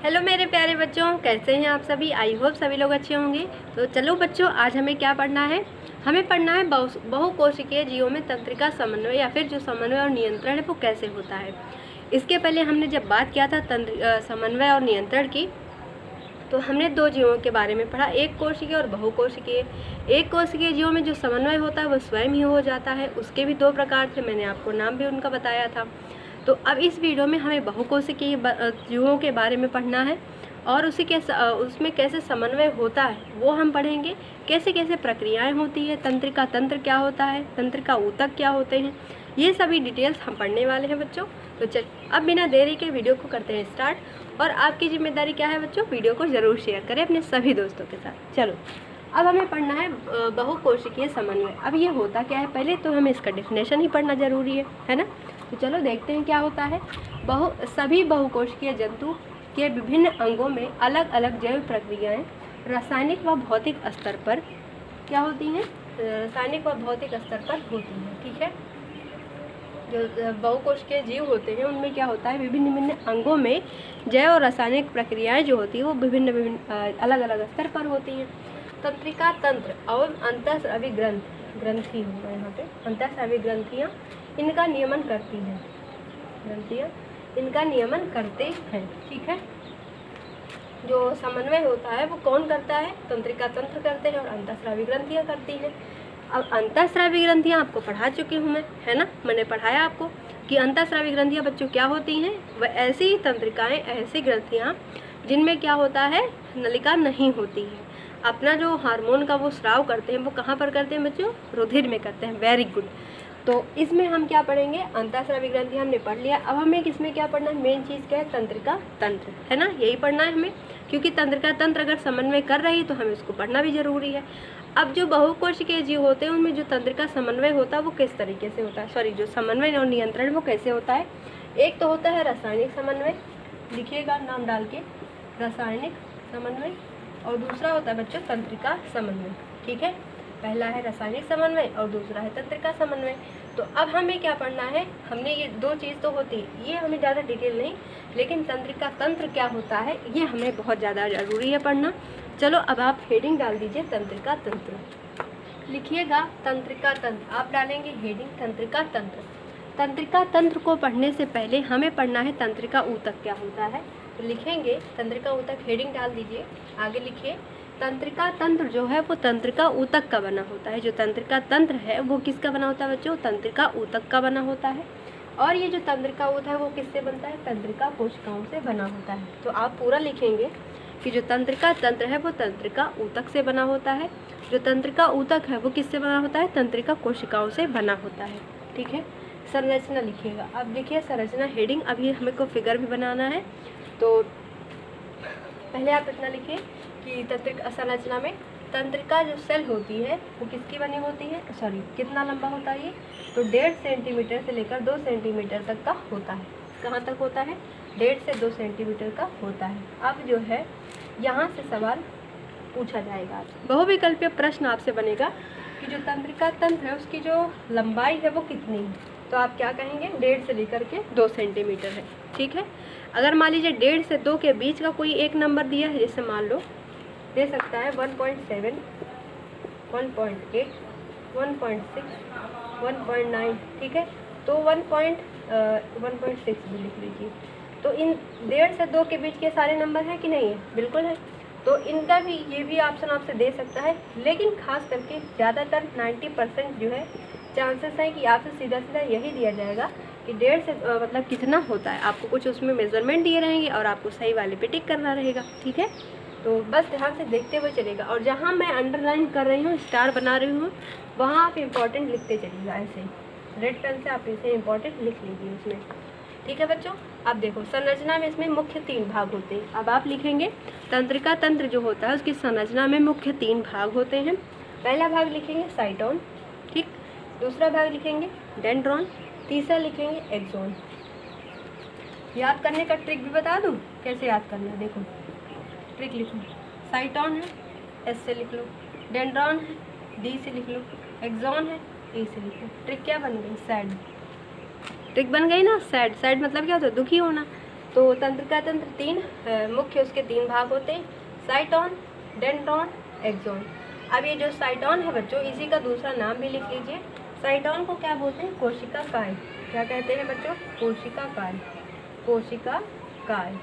Hello मेरे प्यारे बच्चों, कैसे हैं आप सभी। आई होप सभी लोग अच्छे होंगे। तो चलो बच्चों, आज हमें क्या पढ़ना है। हमें पढ़ना है बहुकोशिकीय जीवों में तंत्रिका समन्वय या फिर जो समन्वय और नियंत्रण है वो कैसे होता है। इसके पहले हमने जब बात किया था समन्वय और नियंत्रण की, तो हमने दो जीवों के बारे में पढ़ा, एक कोशिकीय और बहुकोशिकीय। एक कोशिकीय जीवों में जो समन्वय होता है वो स्वयं ही हो जाता है। उसके भी दो प्रकार थे, मैंने आपको नाम भी उनका बताया था। तो अब इस वीडियो में हमें बहुकोशिकीय जीवों के बारे में पढ़ना है और उसमें कैसे समन्वय होता है वो हम पढ़ेंगे। कैसे कैसे प्रक्रियाएं होती है, तंत्रिका तंत्र क्या होता है, तंत्रिका ऊतक क्या होते हैं, ये सभी डिटेल्स हम पढ़ने वाले हैं बच्चों। तो चल अब बिना देरी के वीडियो को करते हैं स्टार्ट। और आपकी जिम्मेदारी क्या है बच्चों, वीडियो को ज़रूर शेयर करें अपने सभी दोस्तों के साथ। चलो अब हमें पढ़ना है बहुकोशिकीय समन्वय। अब ये होता क्या है, पहले तो हमें इसका डेफिनेशन ही पढ़ना जरूरी है ना। तो चलो देखते हैं क्या होता है। सभी बहुकोशिकीय जंतु के विभिन्न अंगों में अलग अलग जैव प्रक्रियाएं रासायनिक व भौतिक स्तर पर क्या होती हैं, रासायनिक व भौतिक स्तर पर होती हैं। ठीक है, जो बहुकोशिकीय जीव होते हैं उनमें क्या होता है, विभिन्न विभिन्न अंगों में जैव और रासायनिक प्रक्रियाएं जो होती है वो विभिन्न अलग अलग स्तर पर होती हैं। तंत्रिका तंत्र और अंतःस्रावी ग्रंथि होगा यहाँ पे, अंतःस्रावी ग्रंथियाँ इनका नियमन करती हैं, ग्रंथियाँ इनका नियमन करते हैं। ठीक है, जो समन्वय होता है वो कौन करता है, तंत्रिका तंत्र करते हैं और अंतःस्रावी ग्रंथियाँ करती हैं। अब अंतःस्रावी ग्रंथियाँ आपको पढ़ा चुकी हूँ मैं, है ना। मैंने पढ़ाया आपको कि अंतःस्रावी ग्रंथियाँ बच्चों क्या होती हैं। वह ऐसी तंत्रिकाएँ, ऐसी ग्रंथियाँ जिनमें क्या होता है, नलिका नहीं होती है। अपना जो हार्मोन का वो स्राव करते हैं वो कहाँ पर करते हैं बच्चों, रुधिर में करते हैं। Very good. तो इसमें हम क्या पढ़ेंगे, अंतःस्रावी ग्रंथि हमने पढ़ लिया। अब हमें किसमें क्या पढ़ना है, मेन चीज़ क्या है, तंत्रिका तंत्र, है ना। यही पढ़ना है हमें, क्योंकि तंत्रिका तंत्र अगर समन्वय कर रही तो हमें उसको पढ़ना भी जरूरी है। अब जो बहुकोशिकीय जीव होते हैं उनमें जो तंत्रिका समन्वय होता है वो किस तरीके से होता है, सॉरी जो समन्वय और नियंत्रण वो कैसे होता है। एक तो होता है रासायनिक समन्वय, लिखिएगा नाम डाल के, रासायनिक समन्वय। और दूसरा होता है बच्चों तंत्रिका समन्वय। ठीक है, पहला है रासायनिक समन्वय और दूसरा है तंत्रिका समन्वय। तो अब हमें क्या पढ़ना है, हमने ये दो चीज़ तो होती है, ये हमें ज़्यादा डिटेल नहीं, लेकिन तंत्रिका तंत्र क्या होता है ये हमें बहुत ज़्यादा ज़रूरी है पढ़ना। चलो अब आप हेडिंग डाल दीजिए तंत्रिका तंत्र, लिखिएगा तंत्रिका तंत्र, आप डालेंगे हेडिंग तंत्रिका तंत्र। तंत्रिका तंत्र को पढ़ने से पहले हमें पढ़ना है तंत्रिका ऊतक क्या होता है। तो लिखेंगे तंत्रिका ऊतक, हेडिंग डाल दीजिए, आगे लिखिए तंत्रिका तंत्र जो है वो तंत्रिका ऊतक का बना होता है। जो तंत्रिका तंत्र है वो किसका बना होता है बच्चों, तंत्रिका ऊतक का बना होता है। और ये जो तंत्रिका ऊतक है वो किससे बनता है, तंत्रिका कोशिकाओं से बना होता है। तो आप पूरा लिखेंगे कि जो तंत्रिका तंत्र है वो तंत्रिका ऊतक से बना होता है। जो तंत्रिका ऊतक है वो किससे बना होता है, तंत्रिका कोशिकाओं से बना होता है। ठीक है, संरचना लिखिएगा। अब देखिए संरचना हेडिंग, अभी हमें को फिगर भी बनाना है। तो पहले आप इतना लिखिए कि तंत्रिका संरचना में तंत्रिका जो सेल होती है वो किसकी बनी होती है, सॉरी कितना लंबा होता है ये, तो 1.5 सेंटीमीटर से लेकर 2 सेंटीमीटर तक का होता है। कहाँ तक होता है, 1.5 से 2 सेंटीमीटर का होता है। अब जो है यहाँ से सवाल पूछा जाएगा, बहुविकल्पीय प्रश्न आपसे बनेगा कि जो तंत्रिका तंत्र है उसकी जो लंबाई है वो कितनी है। तो आप क्या कहेंगे, 1.5 से लेकर के 2 सेंटीमीटर है। ठीक है, अगर मान लीजिए 1.5 से 2 के बीच का कोई एक नंबर दिया है, जैसे मान लो दे सकता है 1.7, 1.8, 1.6, 1.9, ठीक है। तो 1.6 भी लिख लीजिए। तो इन 1.5 से 2 के बीच के सारे नंबर हैं कि नहीं है, बिल्कुल है। तो इनका भी ये भी ऑप्शन आपसे दे सकता है, लेकिन खास करके ज़्यादातर 90% जो है चांसेस है कि आपसे सीधा सीधा यही दिया जाएगा कि 1.5 से मतलब कितना होता है। आपको कुछ उसमें मेजरमेंट दिए रहेंगे और आपको सही वाले पे टिक करना रहेगा। ठीक है, तो बस ध्यान से देखते हुए चलेगा। और जहाँ मैं अंडरलाइन कर रही हूँ, स्टार बना रही हूँ, वहाँ आप इम्पोर्टेंट लिखते चलिएगा। ऐसे रेड पेन से आप इसे इम्पोर्टेंट लिख लीजिए उसमें। ठीक है बच्चों, अब देखो संरचना में इसमें मुख्य 3 भाग होते हैं। अब आप लिखेंगे तंत्रिका तंत्र जो होता है उसकी संरचना में मुख्य 3 भाग होते हैं। पहला भाग लिखेंगे साइटोन, ठीक, दूसरा भाग लिखेंगे डेंड्रॉन, तीसरा लिखेंगे एक्सोन। याद करने का ट्रिक भी बता दूं कैसे याद करना है, देखो ट्रिक लिखो, साइटोन है एस से लिख लो, डेंड्रॉन है डी से लिख लो, एक्सोन है ए से लिख लो। ट्रिक क्या बन गई, सैड। ट्रिक बन गई ना, सैड। सैड मतलब क्या होता है, दुखी होना। तो तंत्रिका तंत्र तीन मुख्य उसके तीन भाग होते हैं, साइटोन, डेंड्रॉन, एक्सोन। अब ये जो साइटोन है बच्चों, इसी का दूसरा नाम भी लिख लीजिए। साइटोन को क्या बोलते हैं? कोशिका काय। क्या कहते हैं बच्चों? कोशिका काय। कोशिका काय।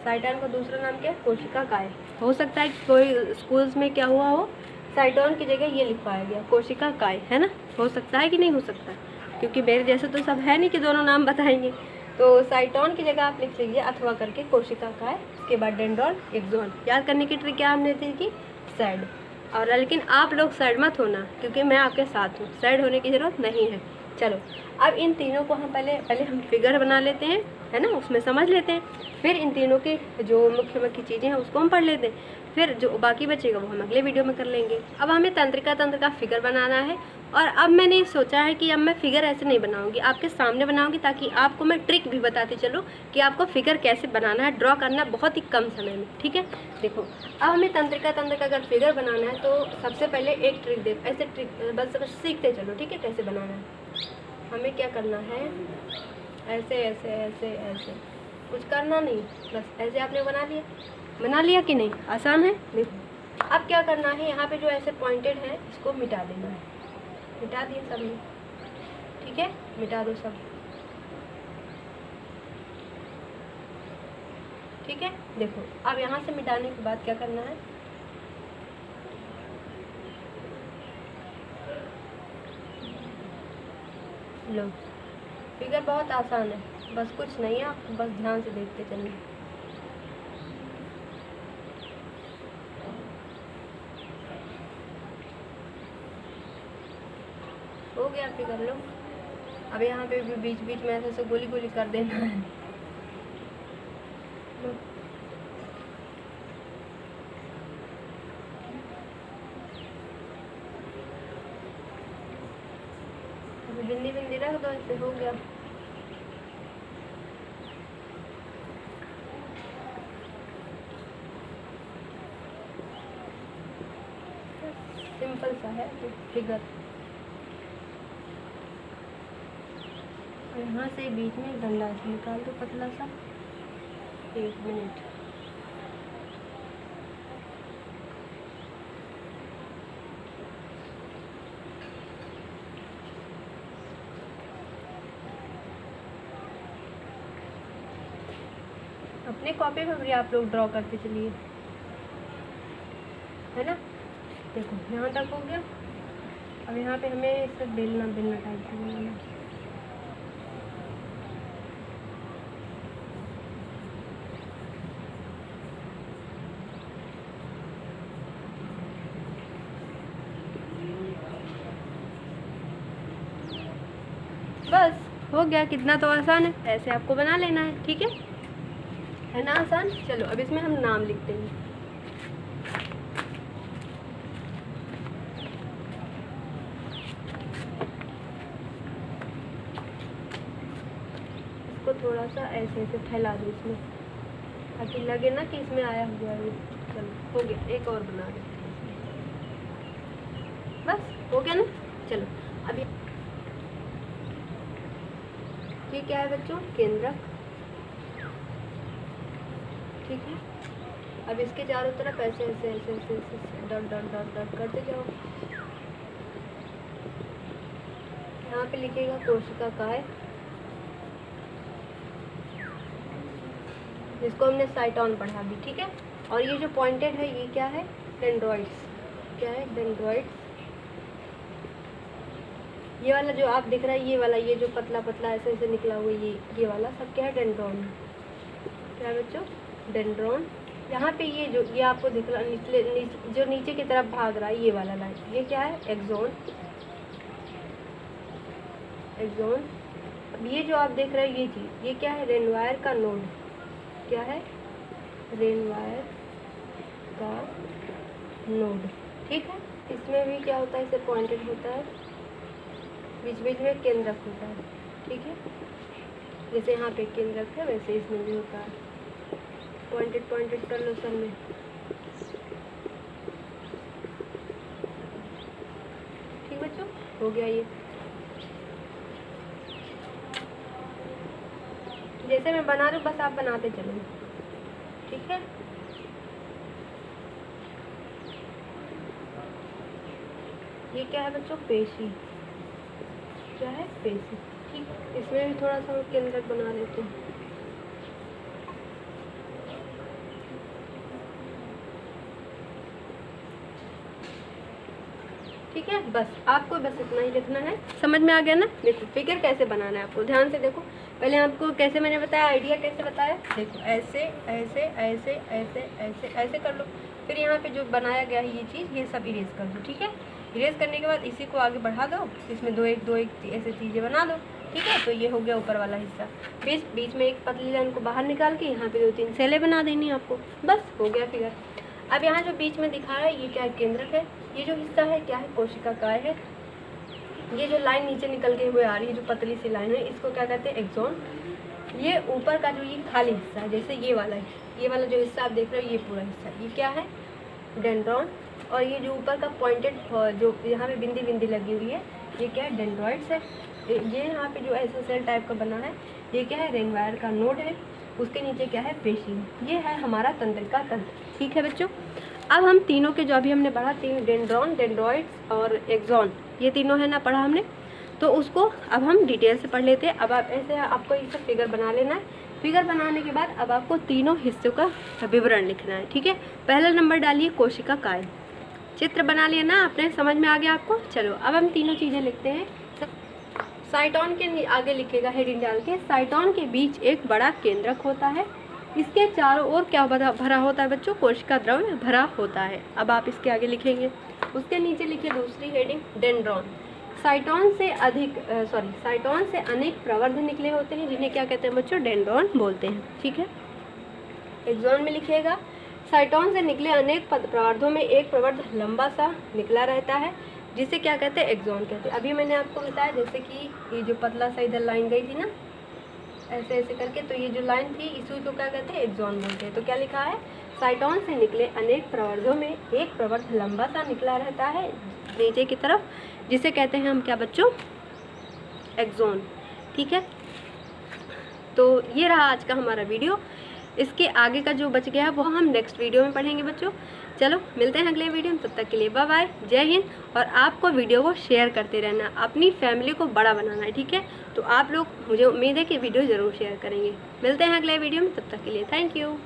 साइटोन का दूसरा नाम क्या है? कोशिका काय। हो सकता है कि कोई स्कूल्स में क्या हुआ हो, साइटोन की जगह ये लिखवाया गया कोशिका काय, है ना? हो सकता है कि नहीं हो सकता, क्योंकि मेरे जैसे तो सब है नहीं कि दोनों नाम बताएंगे। तो साइटोन की जगह आप लिख लीजिए अथवा करके कोशिका काय, उसके बाद डेंड्रॉन, एक्सोन। याद करने की ट्रिक क्या हमने थी कि सैड। और लेकिन आप लोग सैड मत होना, क्योंकि मैं आपके साथ हूँ, सैड होने की ज़रूरत नहीं है। चलो अब इन तीनों को हम पहले हम फिगर बना लेते हैं, है ना, उसमें समझ लेते हैं। फिर इन तीनों की जो मुख्य मुख्य चीज़ें हैं उसको हम पढ़ लेते हैं। फिर जो बाकी बचेगा वो हम अगले वीडियो में कर लेंगे। अब हमें तंत्रिका तंत्र का फिगर बनाना है। और अब मैंने सोचा है कि अब मैं फिगर ऐसे नहीं बनाऊंगी, आपके सामने बनाऊंगी, ताकि आपको मैं ट्रिक भी बताती चलूँ कि आपको फिगर कैसे बनाना है, ड्रॉ करना है बहुत ही कम समय में। ठीक है, देखो अब हमें तंत्रिका तंत्र का अगर फिगर बनाना है तो सबसे पहले एक ट्रिक दे, ऐसे ट्रिक बस सीखते चलो। ठीक है, कैसे बनाना है, हमें क्या करना है, ऐसे ऐसे ऐसे ऐसे, कुछ करना नहीं, बस ऐसे आपने बना लिया कि नहीं? आसान है। देखो अब क्या करना है, यहाँ पे जो ऐसे पॉइंटेड है इसको मिटा देना है। मिटा दिए सब ने? ठीक है, मिटा दो सब। ठीक है, देखो अब यहाँ से मिटाने के बाद क्या करना है, लो फिगर बहुत आसान है, बस कुछ नहीं है, आप बस ध्यान से देखते चलिए। हो गया फिगर, लो। अब यहाँ पे भी बीच बीच में ऐसे गोली गोली कर देना है। लो अभी बिंदी बिंदी रख दो, इससे हो गया। सिंपल सा है फिगर। और यहाँ से बीच में डंडा से निकाल दो पतला सा। 1 मिनट। अपने कॉपी पर भी आप लोग ड्रॉ करते चलिए, है ना। देखो यहाँ तक हो गया। अब यहाँ पे हमें इसे बेलना टाइप से बनाना है। बस हो गया, कितना तो आसान है, ऐसे आपको बना लेना है। ठीक है ना आसान। चलो अब इसमें हम नाम लिखते हैं। इसको थोड़ा सा ऐसे ऐसे फैला दो इसमें, ताकि लगे ना कि इसमें आया हुआ है। चलो हो गया, एक और बना देते हैं। बस हो गया ना। चलो अभी ये क्या है बच्चों? केंद्रक। ठीक है, अब इसके चारों तरफ ऐसे ऐसे ऐसे ऐसे ऐसे डॉट डॉट डॉट डॉट करते जाओ। यहाँ पे लिखेगा कोशिका काय, जिसको हमने साइटोन पढ़ा भी। ठीक है, और ये जो पॉइंटेड है ये क्या है? डेंड्रॉइड्स। क्या है? डेंड्रॉइड्स। ये वाला जो आप दिख रहा है, ये वाला, ये जो पतला पतला ऐसे ऐसे निकला हुआ ये वाला सब क्या है? डेंड्रॉन। क्या है बच्चों? डेंड्रॉन। यहाँ पे ये आपको दिख रहा है जो नीचे की तरफ भाग रहा है ये वाला लाइन, ये क्या है? एक्सोन। एक्सोन। अब ये जो आप देख रहे हैं ये चीज़, ये क्या है? रेनवायर का नोड। क्या है? रेनवायर का नोड। ठीक है, इसमें भी क्या होता है? इसे पॉइंटेड होता है, बीच बीच में केंद्रक होता है। ठीक है, जैसे यहाँ पे केंद्रक है वैसे इसमें भी होता है। पॉइंटेड कर लो सब में। ठीक बच्चों, हो गया ये। जैसे जैसे मैं बना रही हूँ बस आप बनाते चलो, ठीक है। ये क्या है बच्चों, पेशी, क्या है पेशी, ठीक है। इसमें भी थोड़ा सा केंद्रक बना देते हैं, ठीक है। बस आपको बस इतना ही लिखना है, समझ में आ गया ना। देखो फिगर कैसे बनाना है आपको, ध्यान से देखो। पहले आपको कैसे मैंने बताया, आइडिया कैसे बताया, देखो ऐसे ऐसे ऐसे ऐसे ऐसे ऐसे कर लो। फिर यहाँ पे जो बनाया गया है ये चीज़, ये सब इरेज कर दो, ठीक है। इरेज करने के बाद इसी को आगे बढ़ा दो, इसमें दो एक ऐसे चीज़ें बना दो, ठीक है। तो ये हो गया ऊपर वाला हिस्सा। बीच में एक पतली लाइन को बाहर निकाल के यहाँ पे 2-3 सेलें बना देनी आपको, बस हो गया फिगर। अब यहाँ जो बीच में दिखा रहा है ये क्या है, केंद्रक है। ये जो हिस्सा है क्या है, कोशिका काय है। ये जो लाइन नीचे निकल के हुए आ रही है, जो पतली सी लाइन है, इसको क्या कहते हैं, एक्सॉन। ये ऊपर का जो ये खाली हिस्सा है, जैसे ये वाला जो हिस्सा आप देख रहे हो, ये पूरा हिस्सा, ये क्या है, डेंड्रॉन। और ये जो ऊपर का पॉइंटेड जो यहाँ पे बिंदी बिंदी लगी हुई है, ये क्या है, डेंड्रॉइड्स है। ये यहाँ पे जो ऐसा सेल टाइप का बना है, ये क्या है, रिंग वायर का नोड है। उसके नीचे क्या है, पेशी। ये है हमारा तंत्रिका तंत्र, ठीक है बच्चों। अब हम तीनों के जो अभी हमने पढ़ा, तीन डेंड्रॉन, डेंड्रॉइड्स और एक्सॉन, ये तीनों है ना पढ़ा हमने, तो उसको अब हम डिटेल से पढ़ लेते हैं। अब आप ऐसे आपको ये सब फिगर बना लेना है। फिगर बनाने के बाद अब आपको तीनों हिस्सों का विवरण लिखना है, ठीक है। पहला नंबर डालिए कोशिका काय, चित्र बना लिया ना आपने, समझ में आ गया आपको। चलो अब हम तीनों चीज़ें लिखते हैं। साइटोन के आगे लिखेगा हेडिंग डाल के, साइटोन के बीच एक बड़ा केंद्रक होता है, इसके चारों ओर क्या भरा होता है बच्चों, कोशिका द्रव्य भरा होता है। अब आप इसके आगे लिखेंगे, उसके नीचे लिखिए दूसरी हेडिंग, डेंड्रॉन। साइटोन से अनेक प्रवर्ध निकले होते हैं, जिन्हें क्या कहते हैं बच्चों, डेंड्रॉन बोलते हैं, ठीक है। एक्सॉन में लिखिएगा, साइटोन से निकले अनेक प्रवर्धों में एक प्रवर्ध लंबा सा निकला रहता है, जिसे क्या कहते हैं, एक्सॉन कहते हैं। अभी मैंने आपको बताया जैसे कि ये जो पतला सा इधर लाइन गई थी ना, ऐसे ऐसे करके, तो ये जो लाइन थी इसी को क्या कहते हैं, एक्सॉन बोलते हैं। तो क्या लिखा है, साइटोन से निकले अनेक प्रवर्धों में एक प्रवर्ध लंबा सा निकला रहता है नीचे की तरफ, जिसे कहते हैं हम क्या बच्चों, एक्सॉन, ठीक है। तो ये रहा आज का हमारा वीडियो। इसके आगे का जो बच गया है वो हम नेक्स्ट वीडियो में पढ़ेंगे बच्चों। चलो मिलते हैं अगले वीडियो में, तब तक के लिए बाय बाय, जय हिंद। और आपको वीडियो को शेयर करते रहना, अपनी फैमिली को बड़ा बनाना है, ठीक है। तो आप लोग, मुझे उम्मीद है कि वीडियो ज़रूर शेयर करेंगे। मिलते हैं अगले वीडियो में, तब तक के लिए थैंक यू।